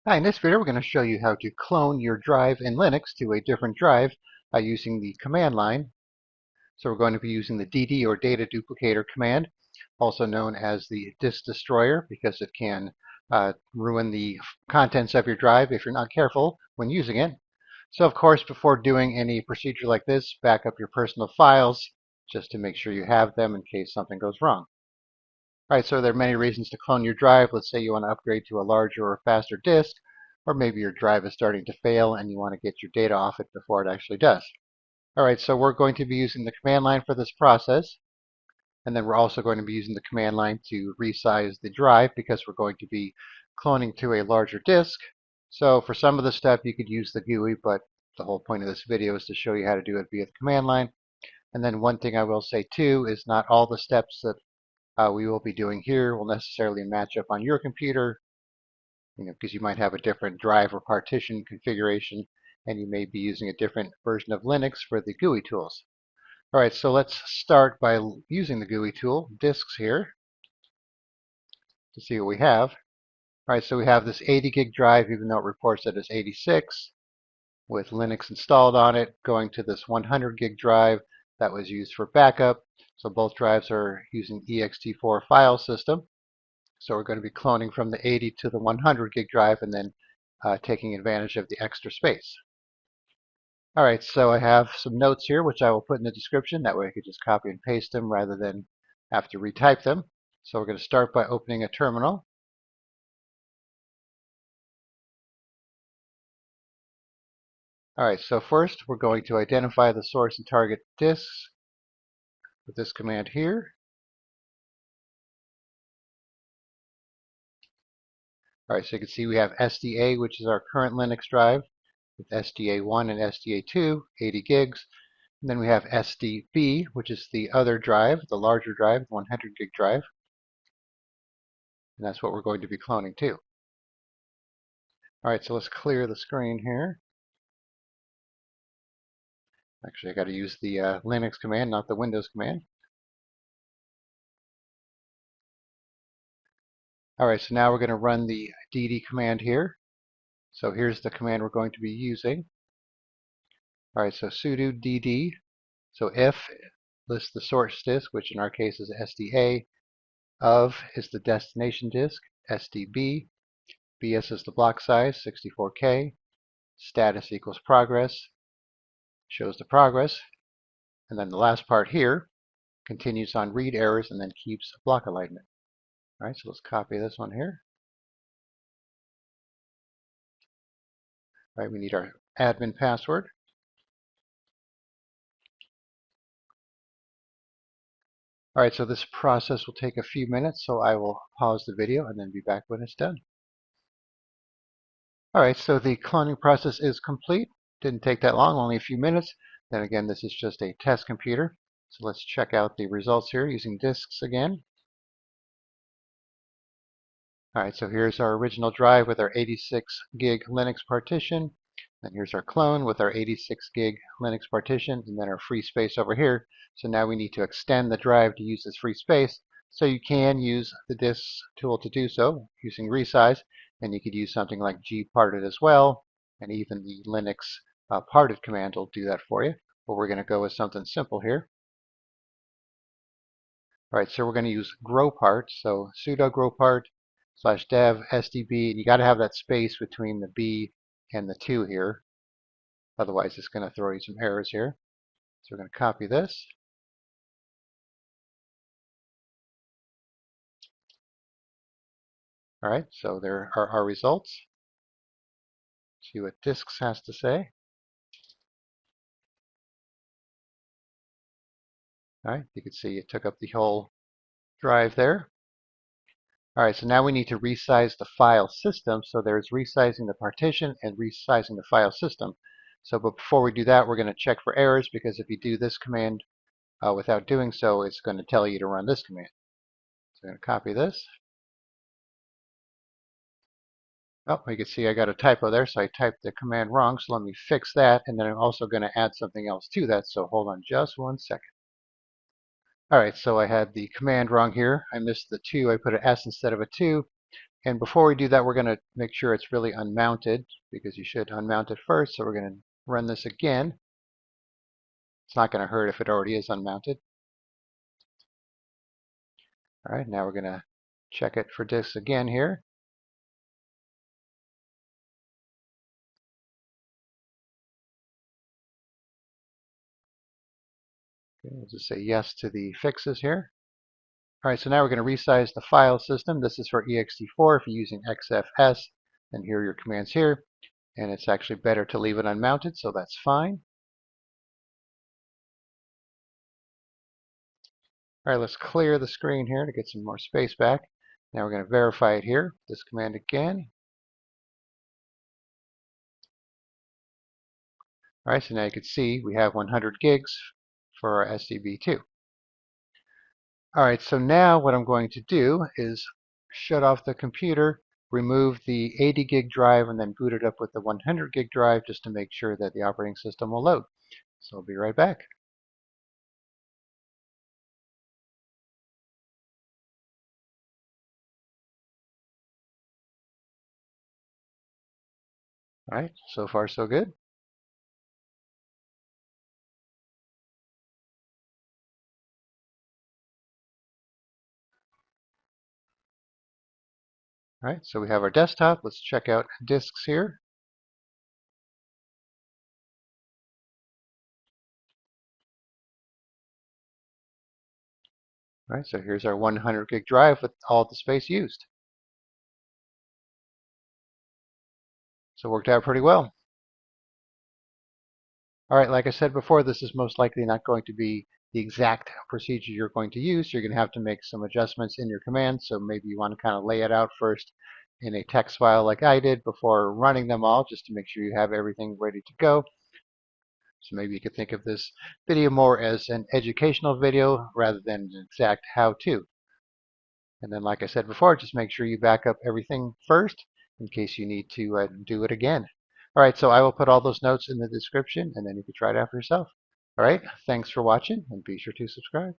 Hi, in this video we're going to show you how to clone your drive in Linux to a different drive by using the command line. So we're going to be using the dd or data duplicator command, also known as the disk destroyer, because it can ruin the contents of your drive if you're not careful when using it. So of course, before doing any procedure like this, back up your personal files just to make sure you have them in case something goes wrong. Alright, so there are many reasons to clone your drive. Let's say you want to upgrade to a larger or faster disk, or maybe your drive is starting to fail and you want to get your data off it before it actually does. Alright, so we're going to be using the command line for this process, and then we're also going to be using the command line to resize the drive because we're going to be cloning to a larger disk. So for some of the stuff you could use the GUI, but the whole point of this video is to show you how to do it via the command line. And then one thing I will say too is not all the steps that we will be doing here will necessarily match up on your computer, because you might have a different drive or partition configuration, and you may be using a different version of Linux for the GUI tools. All right, so let's start by using the GUI tool, disks here, to see what we have. All right, so we have this 80 gig drive, even though it reports that it's 86, with Linux installed on it, going to this 100 gig drive that was used for backup. So both drives are using ext4 file system. So we're going to be cloning from the 80 to the 100 gig drive and then taking advantage of the extra space. All right, so I have some notes here which I will put in the description. That way I could just copy and paste them rather than have to retype them. So we're going to start by opening a terminal. All right, so first we're going to identify the source and target disks with this command here. All right, so you can see we have SDA, which is our current Linux drive, with SDA1 and SDA2, 80 gigs. And then we have SDB, which is the other drive, the larger drive, 100 gig drive. And that's what we're going to be cloning too. All right, so let's clear the screen here. Actually, I got to use the Linux command, not the Windows command. All right, so now we're going to run the dd command here. So here's the command we're going to be using. All right, so sudo dd. So if lists the source disk, which in our case is SDA. Of is the destination disk, SDB. BS is the block size, 64K. Status equals progress, shows the progress. And then the last part here continues on read errors and then keeps block alignment. All right, so let's copy this one here. All right, we need our admin password. All right, so this process will take a few minutes, so I will pause the video and then be back when it's done. All right, so the cloning process is complete. Didn't take that long, only a few minutes. Then again, this is just a test computer. So let's check out the results here using disks again. All right, so here's our original drive with our 86 gig Linux partition. And here's our clone with our 86 gig Linux partition, and then our free space over here. So now we need to extend the drive to use this free space. So you can use the disks tool to do so using resize, and you could use something like gparted as well, and even the Linux parted command will do that for you. But we're going to go with something simple here. All right, so we're going to use Growpart. So sudo Growpart /dev SDB, and you got to have that space between the B and the 2 here. Otherwise, it's going to throw you some errors here. So we're going to copy this. All right, so there are our results. See what disks has to say. All right, you can see it took up the whole drive there. All right, so now we need to resize the file system. So there's resizing the partition and resizing the file system. So but before we do that, we're going to check for errors, because if you do this command without doing so, it's going to tell you to run this command. So I'm going to copy this. Oh, you can see I got a typo there, so I typed the command wrong. So let me fix that, and then I'm also going to add something else to that. So hold on just 1 second. All right, so I had the command wrong here. I missed the 2. I put an S instead of a 2. And before we do that, we're going to make sure it's really unmounted, because you should unmount it first. So we're going to run this again. It's not going to hurt if it already is unmounted. All right, now we're going to check it for disks again here. Okay, we'll just say yes to the fixes here. All right, so now we're going to resize the file system. This is for ext4. If you're using XFS, then here are your commands here. And it's actually better to leave it unmounted, so that's fine. All right, let's clear the screen here to get some more space back. Now we're going to verify it here. This command again. All right, so now you can see we have 100 gigs for our SDB2. All right, so now what I'm going to do is shut off the computer, remove the 80 gig drive, and then boot it up with the 100 gig drive just to make sure that the operating system will load. So I'll be right back. All right, so far so good. All right, so we have our desktop. Let's check out disks here. All right, so here's our 100 gig drive with all the space used. So it worked out pretty well. All right, like I said before, this is most likely not going to be the exact procedure you're going to use. You're going to have to make some adjustments in your command. So maybe you want to kind of lay it out first in a text file like I did before running them all, just to make sure you have everything ready to go. So maybe you could think of this video more as an educational video rather than an exact how-to. And then, like I said before, just make sure you back up everything first in case you need to do it again. All right, so I will put all those notes in the description, and then you can try it out for yourself. All right, thanks for watching, and be sure to subscribe.